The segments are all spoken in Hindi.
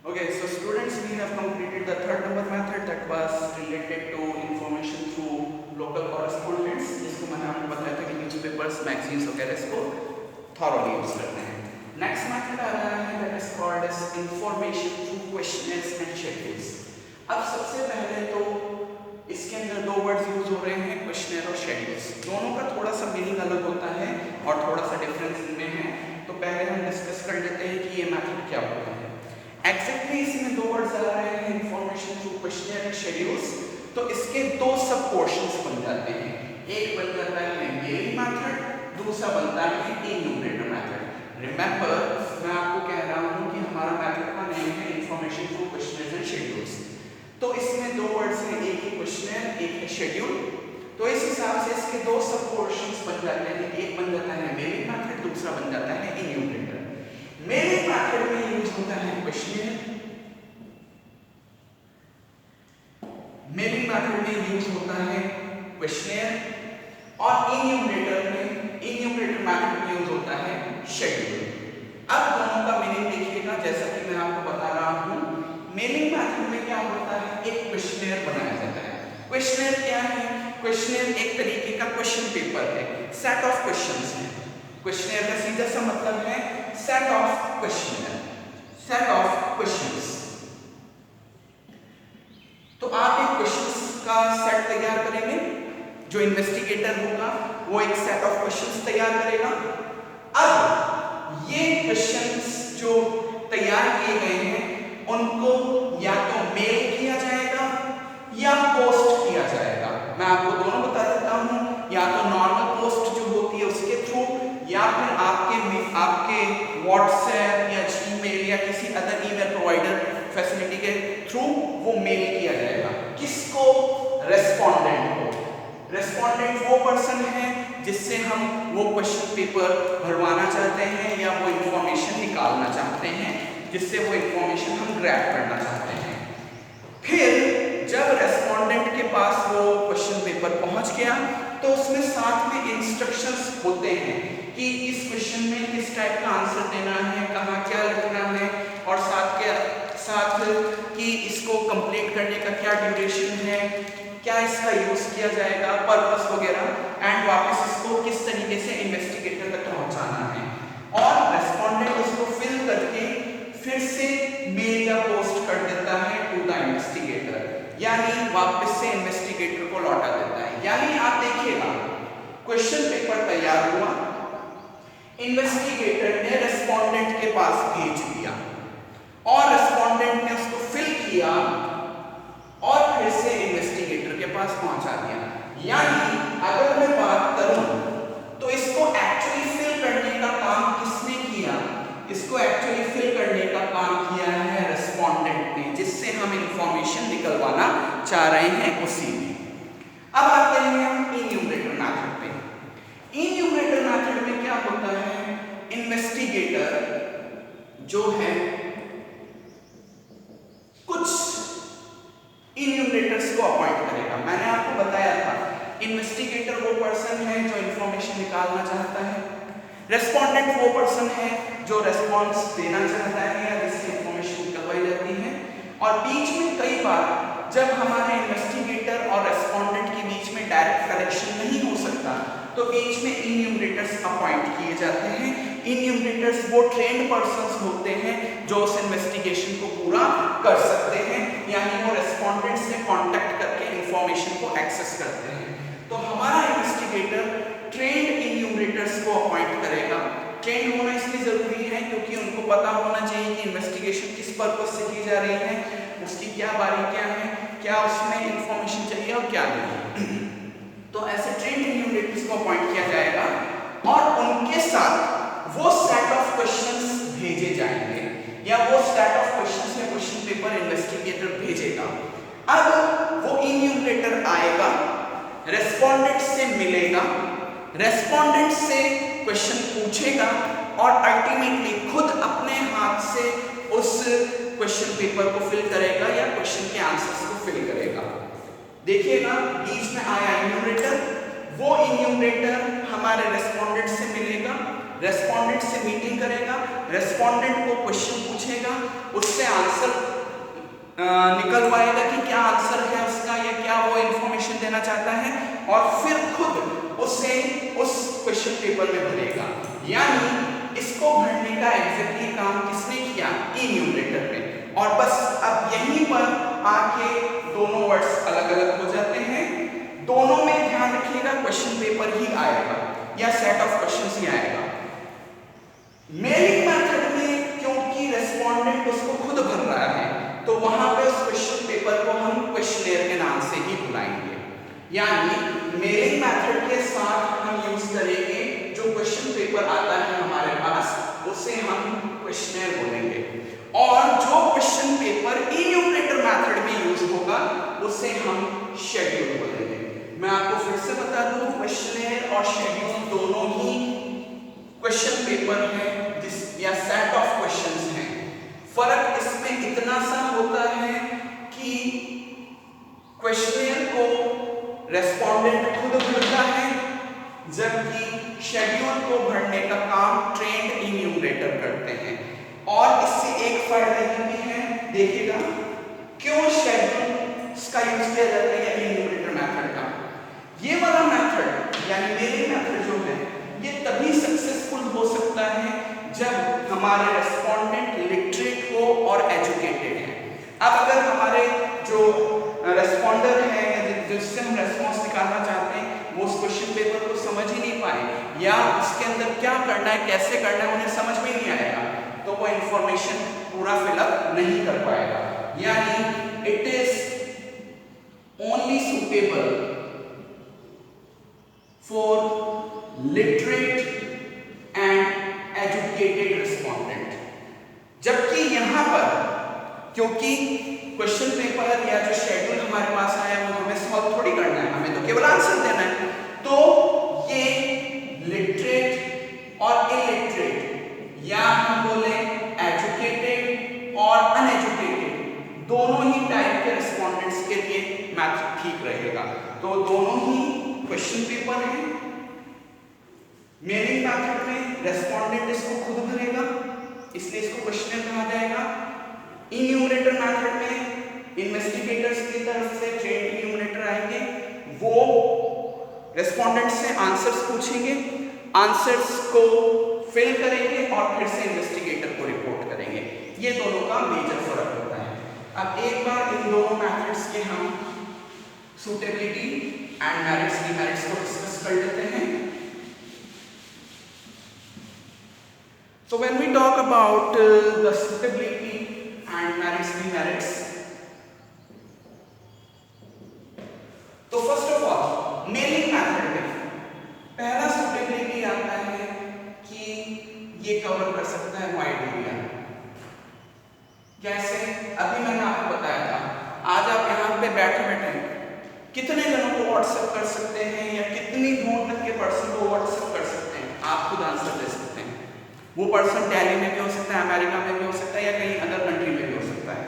Okay, so students, we have completed the third number method that was related to information through local correspondence, जिसको मैंने आपको बताया था कि न्यूज़पेपर्स, मैगजीन्स वगैरह इसको थॉरोली यूज करते हैं। नेक्स्ट मेथड आ रहा है that is called as information through questionnaires and schedules। अब सबसे पहले तो इसके अंदर दो वर्ड्स यूज हो रहे हैं, क्वेश्चनर और शेड्यूल्स। दोनों का थोड़ा सा मीनिंग अलग होता है और थोड़ा सा डिफरेंस इनमें है। तो पहले हम डिस्कस कर लेते हैं कि ये मेथड क्या होता है। एग्जैक्टली इसमें दो वर्ड्स आ रहे हैं, information through questionnaire and schedules. तो इसके दो सब पोर्शंस बन जाते हैं। एक बन जाता है मेल मेथड, दूसरा बनता है इन्यूमरेटर मेथड। रिमेंबर, मैं आपको कह रहा हूं कि हमारा मेथड का नेम है information through questioners and schedules. तो इसमें दो वर्ड्स हैं, एक है क्वेश्चनर, एक है शेड्यूल। तो इस हिसाब से इसके दो सब पोर्शंस बन जाते हैं। एक बन जाता है मेलिंग मेथड, दूसरा बन जाता है इन्यूमरेटर। मेलिंग मेथड में यूज होता है क्वेश्चनर, मेलिंग मेथड में यूज होता है क्वेश्चनर और इन्यूमरेटर मेथड में यूज होता है शेड्यूल। अब दोनों का मीनिंग देखिएगा, जैसा कि मैं आपको बता रहा हूं। मेलिंग मेथड में क्या होता है, एक क्वेश्चनर बनाया जाता है। क्वेश्चनर क्या है? क्वेश्चनर एक तरीके का क्वेश्चन पेपर है, सेट ऑफ क्वेश्चंस है। क्वेश्चनर का सीधा सा मतलब है set of question, set of questions. तो आप एक क्वेश्चंस का सेट तैयार करेंगे, जो इन्वेस्टिगेटर होगा वो एक सेट ऑफ क्वेश्चंस तैयार करेगा। अब ये क्वेश्चंस जो तैयार किए गए हैं उनको या तो मेल किया जाएगा या पोस्ट किया जाएगा। मैं आपको दोनों बता देता हूं, या तो नॉर्मल पोस्ट जो होती है उसके थ्रू, या फिर आपके व्हाट्सएप या जीमेल या किसी अदर ईमेल प्रोवाइडर फैसिलिटी के थ्रू वो मेल किया जाएगा। किसको? रेस्पोंडेंट को। रेस्पोंडेंट वो पर्सन है जिससे हम वो क्वेश्चन पेपर भरवाना चाहते हैं या वो इंफॉर्मेशन निकालना चाहते हैं, जिससे वो इंफॉर्मेशन हम ग्रैब करना चाहते हैं। फिर जब रेस्पोंडेंट के पास वो क्वेश्चन पेपर पहुंच गया तो उसमें साथ में इंस्ट्रक्शंस होते हैं कि इस क्वेश्चन में किस टाइप का आंसर देना है, कहाँ क्या लिखना है, और साथ कि इसको कंप्लीट करने का क्या ड्यूरेशन है, क्या इसका यूज किया जाएगा, पर्पस वगैरह, एंड वापस इसको किस तरीके से इन्वेस्टिगेटर तक पहुंचाना है। और रेस्पोंडेंट उसको फिल करके फिर से मेल या पोस्ट कर देता है टू द इन्वेस्टिगेटर, यानी वापस से इन्वेस्टिगेटर को लौटा देता है। यानी आप देखिएगा, क्वेश्चन पेपर तैयार हुआ, इन्वेस्टिगेटर ने रेस्पोंडेंट के पास भेज दिया और रेस्पोंडेंट ने उसको फिल किया और फिर से इन्वेस्टिगेटर के पास पहुंचा दिया। यानी अगर मैं बात करूं तो इसको एक्चुअली फिल करने का काम किसने किया? इसको एक्चुअली फिल करने का काम किया है रेस्पोंडेंट ने, जिससे हम इंफॉर्मेशन निकलवाना चाह रहे हैं उसी में। अब आते हैं हम इन्यूमरेटर मेथड पे। इन्यूमरेटर मेथड में क्या होता है, इन्वेस्टिगेटर जो है कुछ इन्यूमरेटर्स को अपॉइंट करेगा। मैंने आपको बताया था इन्वेस्टिगेटर वो पर्सन है जो इंफॉर्मेशन निकालना चाहता है, रेस्पोंडेंट वो पर्सन है जो रेस्पॉन्स देना चाहता है या जिससे इंफॉर्मेशन निकलवाई जाती है। और बीच में कई बार जब हमारे इन्वेस्टिगेटर और रेस्पोंडेंट के बीच में डायरेक्ट कनेक्शन नहीं हो सकता तो बीच में इन्यूमरेटर्स अपॉइंट किए जाते हैं। इन्यूमरेटर्स वो ट्रेन्ड पर्संस होते हैं जो उस इन्वेस्टिगेशन को पूरा कर सकते हैं, यानी वो रेस्पोंडेंट से कांटेक्ट करके इंफॉर्मेशन को एक्सेस करते हैं। तो हमारा इन्वेस्टिगेटर ट्रेन्ड इन्यूमरेटर्स को अपॉइंट करेगा। ट्रेन्ड होना इसलिए जरूरी है क्योंकि उनको पता होना चाहिए कि इन्वेस्टिगेशन किस पर्पस से की जा रही है, उसकी क्या बारीकियां हैं, क्या उसमें इंफॉर्मेशन चाहिए और क्या नहीं। तो ऐसे ट्रेन्ड इन्यूमरेटर्स को अपॉइंट किया जाएगा और उनके साथ वो सेट ऑफ क्वेश्चंस भेजे जाएंगे या वो सेट ऑफ क्वेश्चंस में क्वेश्चन पेपर इन्वेस्टिगेटर भेजेगा। अब वो इन्यूमरेटर आएगा, रेस्पोंडेंट से मिलेगा, रेस्पोंडेंट से क्वेश्चन पूछेगा और अल्टीमेटली खुद अपने हाथ से उस क्वेश्चन पेपर को फिल करेगा या क्वेश्चन के आंसर्स को फिल करेगा। देखिएगा बीच में आया इन्यूमरेटर, वो इन्यूमरेटर हमारे रेस्पोंडेंट से मिलेगा, रेस्पोंडेंट से मीटिंग करेगा, रेस्पोंडेंट को क्वेश्चन पूछेगा, उससे आंसर निकलवाएगा कि क्या आंसर है उसका या क्या वो इंफॉर्मेशन देना चाहता है, और फिर खुद उसे उस क्वेश्चन पेपर में भरेगा। यानी इसको भरने का एग्जैक्टली काम किसने किया? इन्यूमरेटर ने। और बस अब यहीं पर आके दोनों वर्ड्स अलग अलग हो जाते हैं। दोनों में ध्यान रखिएगा क्वेश्चन पेपर ही आएगा या सेट ऑफ क्वेश्चंस ही आएगा। मेलिंग मेथड में क्योंकि रेस्पोंडेंट उसको खुद भर रहा है तो वहां पे उस क्वेश्चन पेपर को हम क्वेश्चनेयर के नाम से ही बुलाएंगे। यानी मेलिंग मेथड के साथ हम यूज करेंगे जो क्वेश्चन पेपर आता है हमारे पास उसे हम क्वेश्चनेयर बोलेंगे, और जो क्वेश्चन पेपर इन्यूमरेटर मेथड में यूज होगा उसे हम शेड्यूल बोलेंगे। मैं आपको फिर से बता दूं, क्वेश्चनेयर और शेड्यूल दोनों ही क्वेश्चन पेपर है जिस या सेट ऑफ क्वेश्चंस हैं। फर्क इसमें इतना सा होता है कि क्वेश्चनेयर को रेस्पोंडेंट खुद भरता है, जबकि शेड्यूल को भरने का काम ट्रेंड इन्यूमरेटर करते हैं। और इससे एक फायदा ये भी है, देखिएगा क्यों शेड्यूल का यूज किया जाता है या इन्यूमरेटर मेथड का। ये वाला मेथड यानी मेलिंग मेथड जो है ये तभी सक्सेसफुल हो सकता है जब हमारे रेस्पोंडेंट लिटरेट हो और एजुकेटेड है। अब अगर हमारे जो रेस्पोंडर है जिससे हम रेस्पॉन्स निकालना चाहते हैं वो उस क्वेश्चन पेपर को समझ ही नहीं पाए या उसके अंदर क्या करना है कैसे करना है उन्हें समझ में नहीं आएगा, तो वो इंफॉर्मेशन पूरा फिलअप नहीं कर पाएगा। यानी it is only suitable for literate and educated respondent. जबकि यहां पर क्योंकि क्वेश्चन पेपर या जो शेड्यूल हमारे पास आया वो हमें सॉल्व थोड़ी करना है, हमें तो केवल आंसर देना है, तो ये लिटरेट और इलिटरेट या हम बोले एजुकेटेड और अनएजुकेटेड दोनों ही टाइप के रेस्पोंडेंट्स के लिए मैथ ठीक रहेगा। तो दोनों ही क्वेश्चन पेपर है। मेलिंग मेथड में रेस्पोंडेंट इसको खुद भरेगा इसलिए इसको क्वेश्चनर कहा जाएगा। इन्यूमरेटर मेथड में इन्वेस्टिगेटर्स की तरफ से ट्रेंड इन्यूमरेटर आएंगे, वो रेस्पोंडेंट से आंसर्स पूछेंगे, आंसर्स को फिल करेंगे और फिर से इन्वेस्टिगेटर को रिपोर्ट करेंगे। ये दोनों का मेजर फर्क होता है। अब एक बार इन दोनों मेथड्स के हम सुटेबिलिटी एंड मेरिट्स डिमेरिट्स को डिस्कस कर लेते हैं। So when we talk about the suitability and merits demerits, तो first of all mailing method में पहला suitability आता है कि ये कवर कर सकता है वाइड एरिया। कैसे? अभी मैंने आपको बताया था, आज आप यहाँ पे बैठे बैठे कितने जनों को व्हाट्सएप कर सकते हैं या कितनी दूर तक के पर्सन को व्हाट्सएप कर सकते हैं, आप खुद आंसर दे सकते हैं। वो पर्सन दिल्ली में भी हो सकता है, अमेरिका में भी हो सकता है या कहीं अदर कंट्री में भी हो सकता है।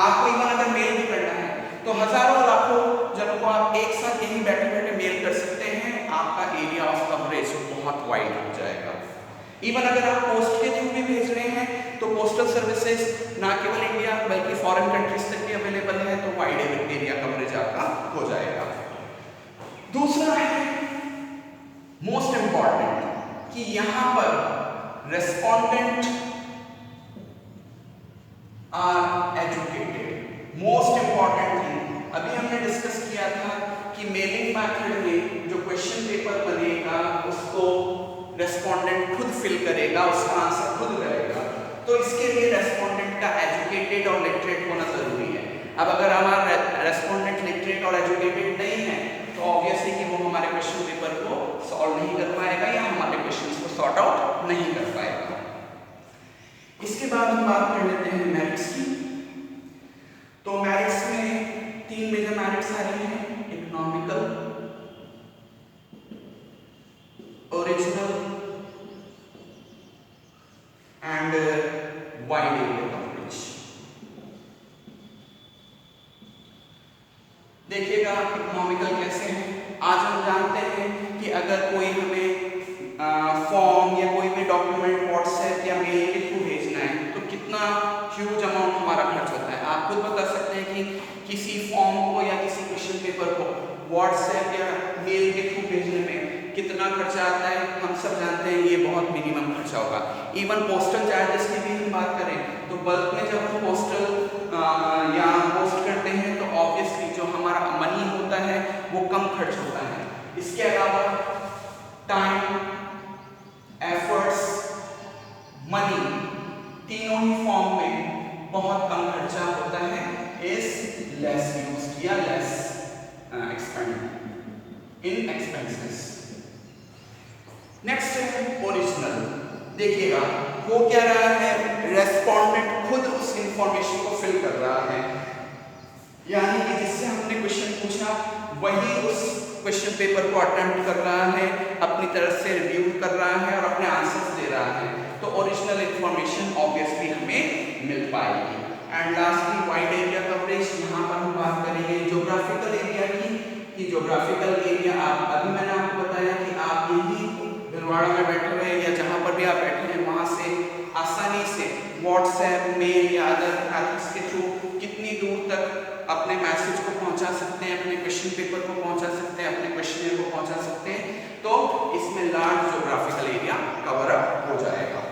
आपको इवन अगर मेल भी करना है तो हजारों लाखों जनों को आप एक साथ यहीं बैठे बैठे मेल कर सकते हैं, आपका एरिया ऑफ कवरेज बहुत वाइड हो जाएगा। इवन अगर आप पोस्ट के थ्रू भी भेज रहे हैं तो पोस्टल सर्विसेज ना केवल इंडिया बल्कि फॉरेन कंट्रीज तक भी अवेलेबल है, तो वाइड एरिया कवरेज आपका हो जाएगा। दूसरा है मोस्ट इंपॉर्टेंट कि यहाँ पर respondent are educated. Most important thing अभी हमने डिस्कस किया था कि मेलिंग मेथड में जो क्वेश्चन पेपर बनेगा उसको रेस्पोंडेंट खुद फिल करेगा, उसका आंसर खुद करेगा, तो इसके लिए रेस्पोंडेंट का एजुकेटेड और लिटरेट होना जरूरी है। अब अगर हमारा रेस्पोंडेंट लिटरेट और एजुकेटेड नहीं है तो ऑब्वियसली कि वो हमारे क्वेश्चन पेपर को सॉल्व नहीं कर पाएगा या हमारे क्वेश्चंस को सॉर्ट आउट नहीं कर पाएगा। इसके बाद हम बात कर लेते हैं मेरिट्स की। तो मेरिट्स में तीन मेजर मेरिट्स आ रही हैं, economical, original and wide area coverage. देखिएगा इकोनॉमिकल कैसे है। आज हम जानते हैं कि अगर कोई हमें फॉर्म या कोई भी डॉक्यूमेंट व्हाट्सएप या मेल के थ्रू भेजना है तो कितना ह्यूज अमाउंट हमारा खर्च होता है। आप खुद बता सकते हैं कि किसी फॉर्म को या किसी क्वेश्चन पेपर को व्हाट्सएप या मेल के थ्रू भेजने में कितना खर्चा आता है, हम सब जानते हैं ये बहुत मिनिमम खर्चा होगा। इवन पोस्टल चार्जेस की भी हम बात करें तो बल्क में जब हम पोस्टल या पोस्ट करते हैं तो ऑब्वियसली जो हमारा मनी होता है वो कम खर्च होता है। इसके अलावा टाइम, एफर्ट्स, मनी तीनों ही फॉर्म में बहुत कम खर्चा होता है, इज लेस यूज्ड या लेस एक्सपेंड इन एक्सपेंसेस। नेक्स्ट है ओरिजिनल। देखिएगा वो क्या रहा है, रेस्पोंडेंट खुद उस इंफॉर्मेशन को फिल कर रहा है, यानी कि जिससे हमने क्वेश्चन पूछा वही उस क्वेश्चन पेपर को अटेम्प्ट कर रहा है, अपनी तरफ से रिव्यू कर रहा है और अपने आंसर्स दे रहा है, तो ओरिजिनल इंफॉर्मेशन ऑब्वियसली हमें मिल पाएगी। And lastly wide area coverage, यहाँ पर हम बात करेंगे ज्योग्राफिकल एरिया की, कि ज्योग्राफिकल एरिया अभी मैंने आपको बताया कि आप यही भिलवाड़ा में बैठे हुए हैं या जहाँ पर भी आप बैठे हैं वहाँ से आसानी से व्हाट्सएप, मेल या अदर मेथड्स के थ्रू कितनी दूर तक अपने मैसेज को पहुँचा सकते हैं, अपने क्वेश्चन पेपर को पहुँचा सकते हैं, अपने क्वेश्चन को पहुँचा सकते हैं, तो इसमें large geographical area cover up हो जाएगा।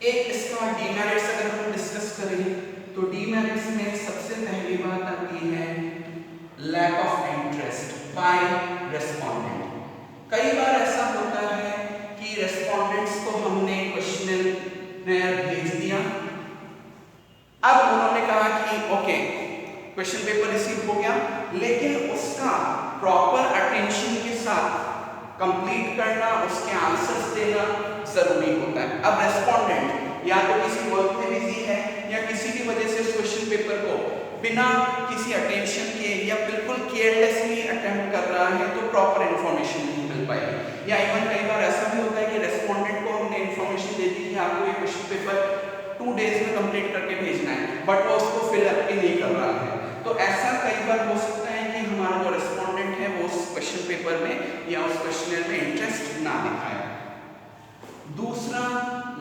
एक इसका डीमेरिट्स अगर हम डिस्कस करें तो डीमेरिट्स में सबसे पहली बात आती है lack of interest by respondent. कई बार ऐसा होता है कि रेस्पोंडेंट्स को हमने क्वेश्चनेयर भेज दिया, अब उन्होंने कहा कि ओके क्वेश्चन पेपर रिसीव हो गया, लेकिन उसका प्रॉपर अटेंशन के साथ कंप्लीट करना, उसके आंसर्स देना जरूरी होता है। अब रेस्पोंडेंट या तो किसी वर्क में बिजी है या किसी भी वजह से उस क्वेश्चन पेपर को बिना किसी अटेंशन के या बिल्कुल केयरलेसली अटेम्प्ट कर रहा है तो प्रॉपर इंफॉर्मेशन नहीं मिल पाएगी। या इवन कई बार ऐसा भी होता है कि रेस्पोंडेंट को हमने इंफॉर्मेशन दे दी कि आपको ये क्वेश्चन पेपर 2 डेज में कंप्लीट करके भेजना है, बट वो उसको फिल अप नहीं कर रहा है, तो ऐसा कई बार हो सकता है कि हमारा जो रेस्पोंडेंट है वो उस क्वेश्चन पेपर में या उस क्वेश्चनर में इंटरेस्ट ना दिखाए। दूसरा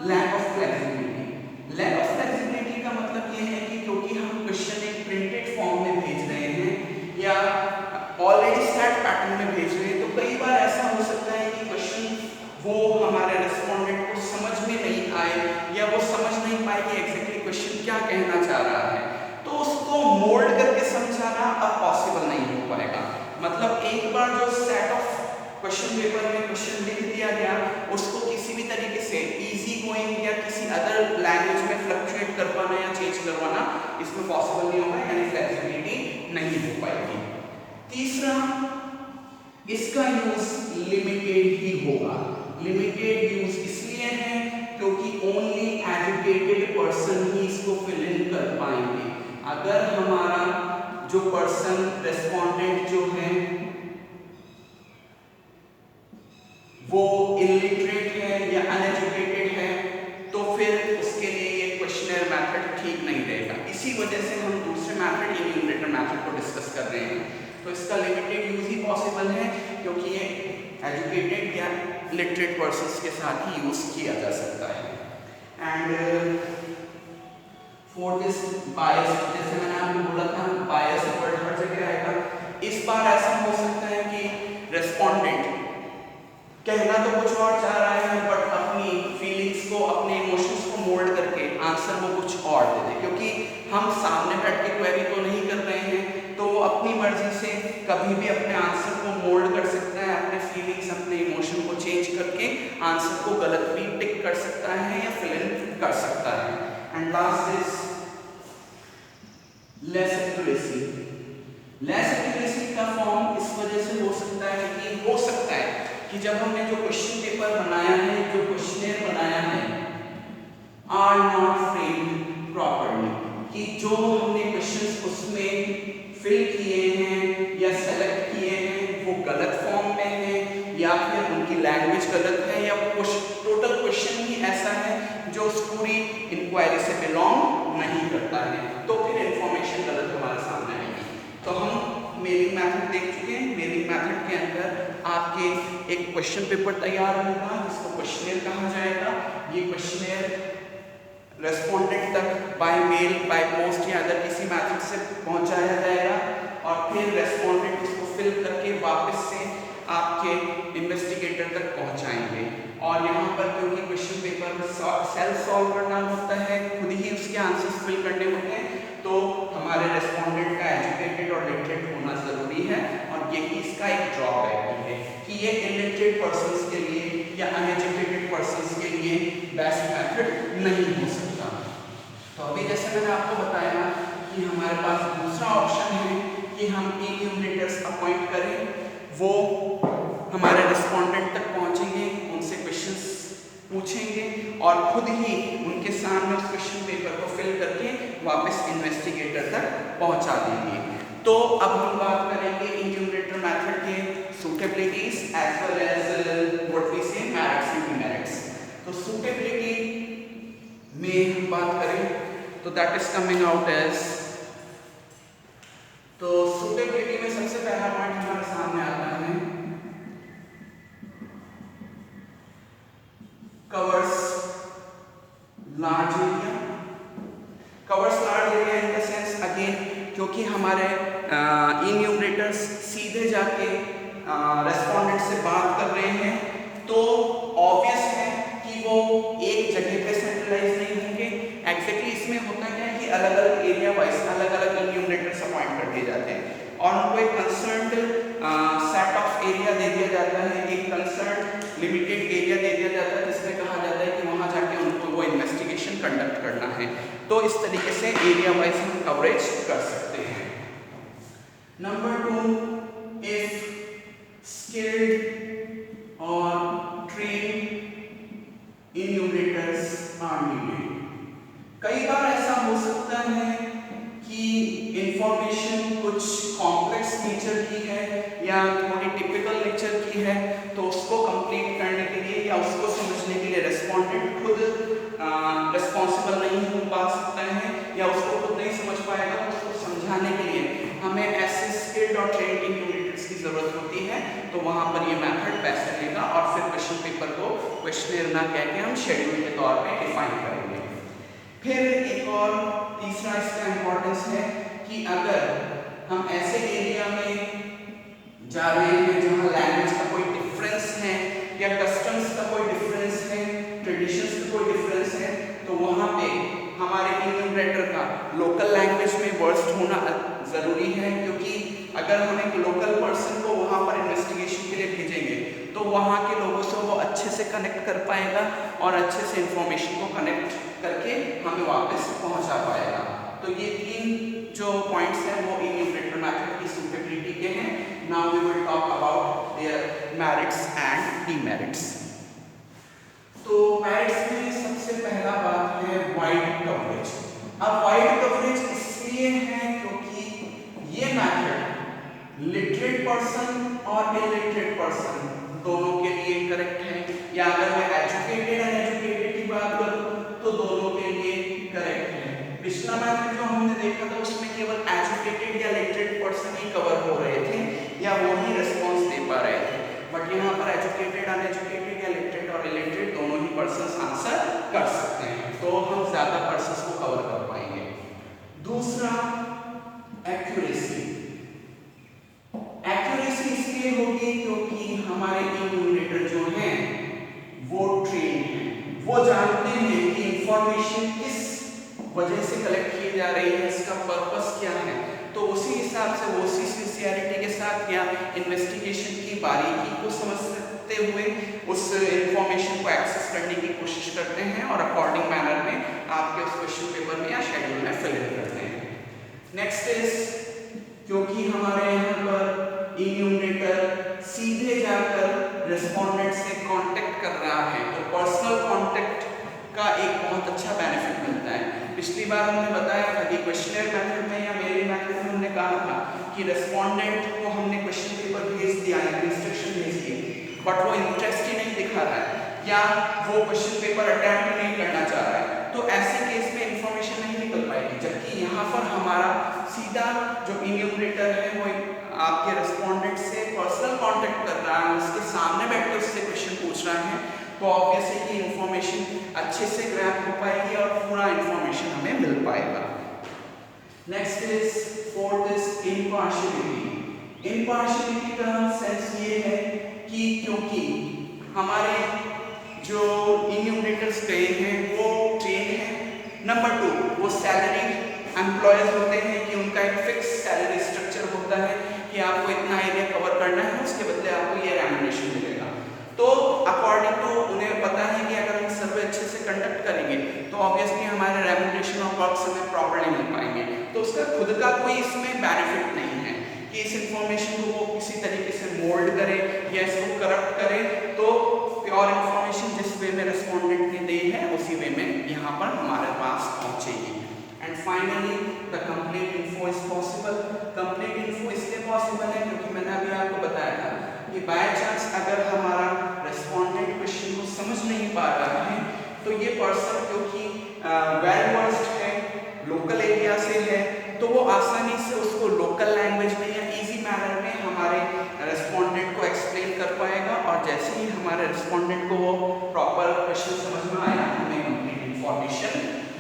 lack of flexibility. Lack of flexibility का मतलब ये है कि क्योंकि हम क्वेश्चन एक प्रिंटेड फॉर्म में भेज रहे हैं या ऑलरेडी सेट पैटर्न में भेज रहे हैं, तो कई बार ऐसा हो सकता है कि क्वेश्चन वो हमारे रेस्पोंडेंट को समझ में नहीं आए या वो समझ नहीं पाए कि एग्जैक्टली क्वेश्चन क्या कहना चाह रहा है, तो उसको मोल्ड करके समझाना अब पॉसिबल नहीं हो पाएगा। मतलब एक बार जो सेट ऑफ क्वेश्चन पेपर में क्वेश्चन लिख दिया गया, उसको किसी भी तरीके से इजी गोइंग या किसी अदर लैंग्वेज में फ्लक्चुएट कर पाना या चेंज करवाना इसमें पॉसिबल नहीं होगा, यानी फ्लेक्सिबिलिटी नहीं हो पाएगी। तीसरा, इसका यूज लिमिटेड ही होगा। लिमिटेड यूज इसलिए है क्योंकि ओनली एजुकेटेड पर्सन ही इसको फिल इन कर पाएंगे। अगर हमारा जो पर्सन रेस्पोंडेंट जो है वो इलिटरेट है या अनएजुकेटेड है, तो फिर उसके लिए ये क्वेश्चनर मेथड ठीक नहीं रहेगा। इसी वजह से हम दूसरे मेथड इन्यूमरेटर मेथड को डिस्कस कर रहे हैं। तो इसका लिमिटेड यूज ही पॉसिबल है क्योंकि ये एजुकेटेड या लिटरेट पर्सन्स के साथ ही यूज किया जा सकता है। एंड फोर्थ इज बायस। जैसे मैंने आपको बोला था बायस वर्ड हर जगह आएगा। इस बार ऐसा हो सकता है कि रेस्पोंडेंट कहना तो कुछ और चाह रहा है बट अपनी फीलिंग्स को, अपने इमोशंस को मोल्ड करके आंसर वो कुछ और दे दे, क्योंकि हम सामने बैठ के क्वेरी तो नहीं कर रहे हैं, तो वो अपनी मर्जी से कभी भी अपने आंसर को मोल्ड कर सकता है, अपने फीलिंग्स, अपने इमोशन को चेंज करके आंसर को गलत भी टिक कर सकता है या फिल इन कर सकता है। And last is less accuracy. Less accuracy का फॉर्म इस वजह से हो सकता है कि जब हमने जो क्वेश्चन पेपर बनाया है, जो क्वेश्चनर बनाया है, आर नॉट फ्रेम्ड प्रॉपर्ली, कि जो हमने क्वेश्चंस उसमें फिल किए हैं या सेलेक्ट किए हैं वो गलत फॉर्म में है या फिर उनकी लैंग्वेज गलत है या टोटल क्वेश्चन ही ऐसा है जो उस पूरी इंक्वायरी से बिलोंग नहीं करता है, तो फिर इंफॉर्मेशन गलत हमारे सामने आएगी। तो हम मेलिंग मेथड देख चुके हैं। मेलिंग मेथड के अंदर आपके एक क्वेश्चन पेपर तैयार होगा जिसको क्वेश्चनर कहा जाएगा। ये क्वेश्चनर रेस्पोंडेंट तक बाय मेल, बाय पोस्ट या अदर किसी मैथड से पहुंचाया जाएगा और फिर रेस्पोंडेंट उसको फिल करके वापस से आपके इन्वेस्टिगेटर तक पहुंचाएंगे। और यहाँ पर क्योंकि क्वेश्चन पेपर में सेल्फ सॉल्व करना होता है, खुद ही उसके आंसर्स फिल करने होते हैं, तो हमारे रेस्पोंडेंट का एजुकेटेड और लिटरेट होना जरूरी है। और यही इसका एक ड्रॉबैक भी है कि ये इलिटरेट पर्सन्स के लिए या अनएजुकेटेड पर्सन्स के लिए बेस्ट मेथड नहीं हो सकता। तो अभी जैसे मैंने आपको बताया कि हमारे पास दूसरा ऑप्शन है कि हम इन्यूमरेटर्स अपॉइंट करें, वो हमारे रिस्पोंडेंट तक पहुंचेंगे, उनसे क्वेश्चंस पूछेंगे और खुद ही उनके सामने उस क्वेश्चन पेपर को फिल करके वापस इन्वेस्टिगेटर तक पहुंचा देंगे। तो अब हम बात करेंगे इन्यूमरेटर मेथड के suitabilities as well as what we say merits and demerits. तो सूटेबिलिटी में हम बात करें तो that is coming out as, तो सूटेबिलिटी में सबसे पहला पॉइंट हमारे सामने आता है covers large area. Covers large area in the sense again क्योंकि हमारे इन्यूमरेटर्स सीधे जाके रेस्पोंडेंट से बात कर रहे हैं, तो ऑब्वियस है कि वो एक जगह पे सेंट्रलाइज नहीं होंगे। एग्जैक्टली इसमें होता क्या है कि अलग अलग एरिया वाइज अलग अलग इन्यूमरेटर्स अपॉइंट कर दिए जाते हैं और उनको एक कंसर्न्ड सेट ऑफ एरिया दे दिया जाता है, एक कंसर्न्ड लिमिटेड एरिया दे दिया जाता है जिसमें कहा जाता है कि वहां जाके उनको वो इन्वेस्टिगेशन कंडक्ट करना है। तो इस तरीके से एरिया वाइज हम कवरेज कर सकते हैं। नंबर 2, इफ स्किल्ड और ट्रेन्ड इन्यूमरेटर्स आर नीडेड। कई बार ऐसा हो सकता है कि इंफॉर्मेशन कुछ कॉम्प्लेक्स नेचर की है या थोड़ी टिपिकल नेचर की है, तो उसको कंप्लीट करने के लिए या उसको समझने के लिए रेस्पोंडेंट खुद रिस्पॉन्सिबल नहीं हो पा सकता है या उसको खुद नहीं समझ पाएगा, तो उसको समझाने के लिए हमें ऐसे स्किल्ड और ट्रेन्ड इन्यूमरेटर्स की जरूरत होती है। तो वहां पर ये मेथड बेस्ट रहेगा और फिर क्वेश्चन पेपर को क्वेश्चनर ना कह के हम शेड्यूल के तौर पे डिफाइन करेंगे। फिर एक और तीसरा इसका इंपॉर्टेंस है कि अगर हम ऐसे एरिया में जा रहे हैं जहां लैंग्वेज का कोई डिफरेंस है या कस्टम्स का कोई डिफरेंस है, ट्रेडिशंस का कोई डिफरेंस है, तो वहां पे हमारे इन्यूमरेटर का लोकल लैंग्वेज में वर्ड्स होना जरूरी है, क्योंकि अगर हम एक लोकल पर्सन को वहां पर इन्वेस्टिगेशन के लिए भेजेंगे तो वहां के लोगों से वो अच्छे से कनेक्ट कर पाएगा और अच्छे से इंफॉर्मेशन को कनेक्ट करके हमें वापस पहुंचा पाएगा। तो ये 3 जो पॉइंट्स हैं वो इन्यूमरेटर मेथड की सूटेबिलिटी के हैं। Now we will talk about their merits and demerits. तो मेरिट्स में सबसे पहला बात है वाइड कवरेज। अब वाइड कवरेज इसलिए है क्योंकि ये मेथड लिटरेट पर्सन और इलिटरेट पर्सन दोनों के लिए करेक्ट है, या अगर मैं एजुकेटेड एंड अनएजुकेटेड की बात करूं तो दोनों के लिए करेक्ट है। पिछला मेथड जो हमने देखा था उसमें केवल एजुकेटेड या लिटरेट पर्सन ही कवर हो रहे थे या वो ही रिस्पॉन्स दे पा रहे थे, बट यहाँ पर एजुकेटेड अनएजुकेटेड या लिटरेट और इलिटरेट दोनों ही पर्सन्स आंसर कर सकते हैं, तो हम ज्यादा पर्सन्स को कवर कर पाएंगे। दूसरा एक्यूरेसी। एक्यूरेसी इसलिए होगी क्योंकि हमारे इन्यूमरेटर जो हैं वो ट्रेन्ड हैं, वो जानते हैं कि इंफॉर्मेशन किस वजह से कलेक्ट की जा रही है, इसका पर्पस क्या है, तो उसी हिसाब से वो उसी सिंसियरिटी के साथ या इन्वेस्टिगेशन की बारीकी को समझते हुए उस इंफॉर्मेशन को एक्सेस करने की कोशिश करते हैं और अकॉर्डिंग मैनर में आपके उस क्वेश्चन पेपर में या शेड्यूल में फिल इन करते हैं। नेक्स्ट इज, क्योंकि हमारे यहाँ पर इन्यूमरेटर सीधे जाकर रेस्पोंडेंट से कांटेक्ट कर रहा है, तो पर्सनल कांटेक्ट का एक बहुत अच्छा बेनिफिट मिलता है। पिछली बार हमने बताया था कि क्वेश्चनर मेथड में या मेरे मेथड में हमने कहा था कि रेस्पोंडेंट को हमने क्वेश्चन पेपर भेज दिया या इंस्ट्रक्शन भेज दिए, बट वो इंटरेस्ट ही नहीं दिखा रहा है या वो क्वेश्चन पेपर अटेम्प्ट नहीं करना चाह रहा है, तो ऐसे केस में इंफॉर्मेशन नहीं निकल पाएगी। जबकि यहाँ पर हमारा सीधा जो इन्यूमरेटर है वो आपके रेस्पोंडेंट से पर्सनल कांटेक्ट कर रहा है, उसके सामने बैठ के उससे क्वेश्चन पूछ रहा है, तो ऑब्वियसली कि इंफॉर्मेशन अच्छे से ग्रैप हो पाएगी और पूरा इंफॉर्मेशन हमें मिल पाएगा। Next is fourth is impartiality. Impartiality का सेंस ये है कि क्योंकि हमारे जो इन्यूमरेटर्स गए हैं वो ट्रेन है, नंबर 2 वो सैलरी एम्प्लॉयज होते हैं कि उनका एक फिक्स सैलरी स्ट्रक्चर होता है कि आपको इतना एरिया कवर करना है, उसके बदले आपको ये रेम्युनरेशन मिलेगा। तो अकॉर्डिंग टू उन्हें पता है कि अगर हम सर्वे अच्छे से कंडक्ट करेंगे तो ऑब्वियसली हमारे रेम्युनरेशन और वर्क्स हमें प्रॉपर्ली मिल पाएंगे। तो उसका खुद का कोई इसमें बेनिफिट नहीं है कि इस इंफॉर्मेशन को वो किसी तरीके से मोल्ड करे या इसको करप्ट करे। तो प्योर इंफॉर्मेशन जिस वे में रेस्पोंडेंट ने दी है उसी वे में यहाँ पर हमारे पास पहुँचेगी। And finally the complete info is possible. Complete info इसलिए पॉसिबल है क्योंकि मैंने अभी आपको बताया था कि बाय चांस अगर हमारा रेस्पोंडेंट क्वेश्चन को समझ नहीं पा रहा है तो ये पर्सन क्योंकि वेल वर्स्ड है, लोकल एरिया से है, तो वो आसानी से उसको लोकल लैंग्वेज में या इजी मैनर में हमारे रेस्पोंडेंट को एक्सप्लेन कर पाएगा और जैसे ही हमारे रेस्पोंडेंट को वो प्रॉपर क्वेश्चन समझ में आया हमें कंप्लीट इंफॉर्मेशन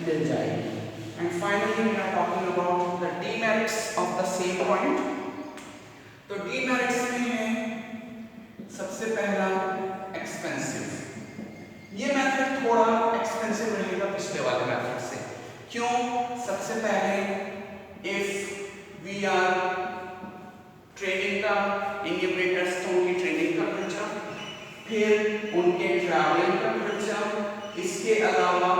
मिल जाएगी। And finally, we are talking about the demerits of the same point. तो demerits में है सबसे पहला एक्सपेंसिव। ये मेथड थोड़ा एक्सपेंसिव रहेगा पिछले वाले मेथड से। क्यों? सबसे पहले if we are ट्रेनिंग का इन्यूमरेटर्स तो उनकी ट्रेनिंग का खर्चा, फिर उनके ट्रैवलिंग का खर्चा, इसके अलावा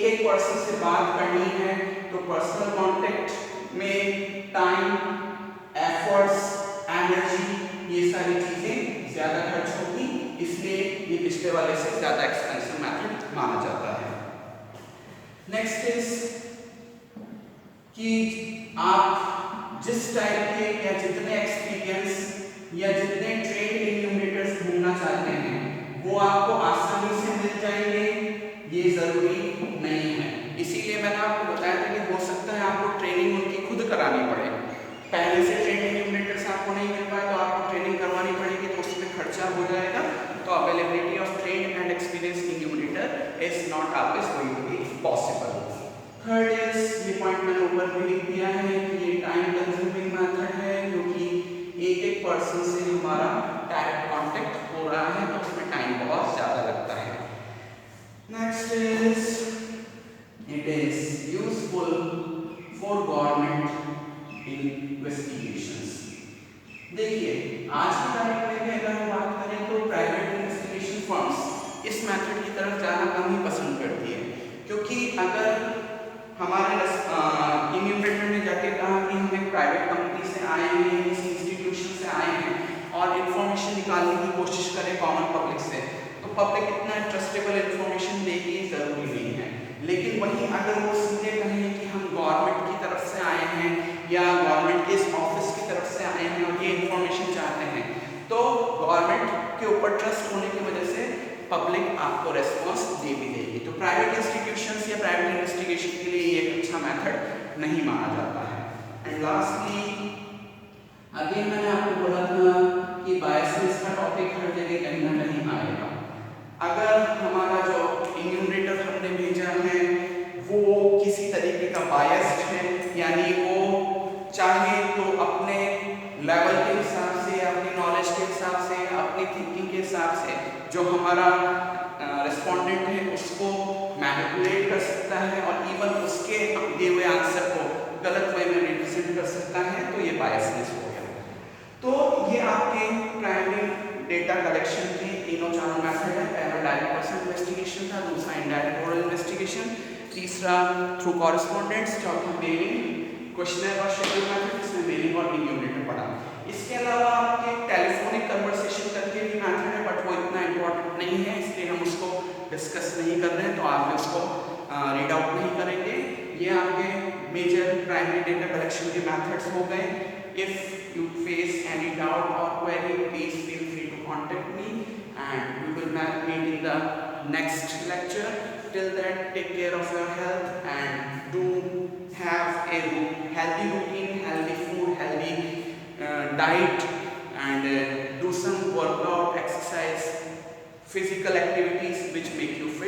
एक पर्सन से बात करनी है तो पर्सनल कांटेक्ट में टाइम, एफर्ट्स, एनर्जी ये सारी चीजें ज्यादा खर्च होगी, इसलिए ये पिछले वाले से ज्यादा एक्सपेंसिव मेथड माना जाता है। नेक्स्ट इज कि आप जिस टाइप के या जितने एक्सपीरियंस या जितने ट्रेन इन्यूमरेटर्स ढूंढना चाहते हैं वो आपको आसानी से मिल जाएंगे, ये जरूरी नहीं है। इसीलिए मैंने आपको बताया था कि हो सकता है आपको ट्रेनिंग उनकी खुद करानी पड़े। पहले से ट्रेनिंग इन्यूमरेटर्स आपको नहीं मिल पाए तो आपको ट्रेनिंग करवानी पड़ेगी, तो उसमें खर्चा हो जाएगा। तो availability of train and experience enumerator is not always going to be possible. Third is, ये पॉइंट मैंने ऊपर भी लिख दिया है कि ये टाइम कंज्यूमिंग मेथड है क्योंकि एक पर्सन से हमारा डायरेक्ट कांटेक्ट हो रहा है तो उसमें टाइम बहुत ज्यादा लगता है। Next is, it is useful for government investigations. देखिए आज की तारीख में भी अगर हम बात करें तो प्राइवेट इन्वेस्टिगेशन फर्म्स इस मेथड की तरफ जाना कम ही पसंद करती है, क्योंकि अगर हमारे इन्यूमरेटर ने जाके कहा कि हम एक प्राइवेट कंपनी से आए हैं, किसी इंस्टीट्यूशन से आए हैं और इंफॉर्मेशन निकालने की कोशिश करें कॉमन पब्लिक से, तो पब्लिक इतना ट्रस्टेबल इंफॉर्मेशन देगी जरूरी नहीं है। लेकिन वहीं अगर वो सीधे कहें कि हम गवर्नमेंट की तरफ से आए हैं या गवर्नमेंट के इस ऑफिस की तरफ से आए हैं और ये इंफॉर्मेशन चाहते हैं, तो गवर्नमेंट के ऊपर ट्रस्ट होने की वजह से पब्लिक आपको रेस्पॉन्स दे भी देगी। तो प्राइवेट इंस्टीट्यूशंस या प्राइवेट इन्वेस्टिगेशन के लिए ये एक अच्छा मेथड नहीं माना जाता है। एंड लास्टली अगेन मैंने आपको बोला था कि बायसनेस का टॉपिक हर जगह कहीं ना कहीं आएगा। अगर हमारा जो इन्यूमरेटर हमने भेजा है वो किसी तरीके का बायस्ड है, यानी वो चाहे तो अपने लेवल के हिसाब से, अपनी नॉलेज के हिसाब से, अपनी थिंकिंग के हिसाब से जो हमारा रिस्पोंडेंट है उसको मैनिपुलेट कर सकता है और इवन उसके दिए हुए आंसर को गलत वे में रिप्रेजेंट कर सकता है, तो ये बायसनेस हो गया। तो ये आपके प्राइमरी डेटा कलेक्शन के तीनों चारों मेथड है। पहला डायरेक्ट पर्सन इन्वेस्टिगेशन था, दूसरा इनडायरेक्ट ओरल इन्वेस्टिगेशन, तीसरा थ्रू कॉरेस्पॉन्डेंट्स, चौथा मेलिंग, क्वेश्चनर और शेड्यूल मेथड, इसमें मेलिंग और इन्यूमरेटर पढ़ा। इसके अलावा आपके टेलीफोनिक कन्वर्सेशन करके भी मेथड है, बट वो इतना इंपॉर्टेंट नहीं है इसलिए हम उसको डिस्कस नहीं कर रहे हैं, तो आप उसको रीड आउट नहीं करेंगे। ये आपके मेजर प्राइमरी डेटा कलेक्शन के मेथड्स हो गए। If you face any doubt और query please feel free to contact me and we will meet in the next lecture. Till then, take care of your health and do have a healthy routine, healthy food, healthy diet, and do some workout, exercise, physical activities which make you fit.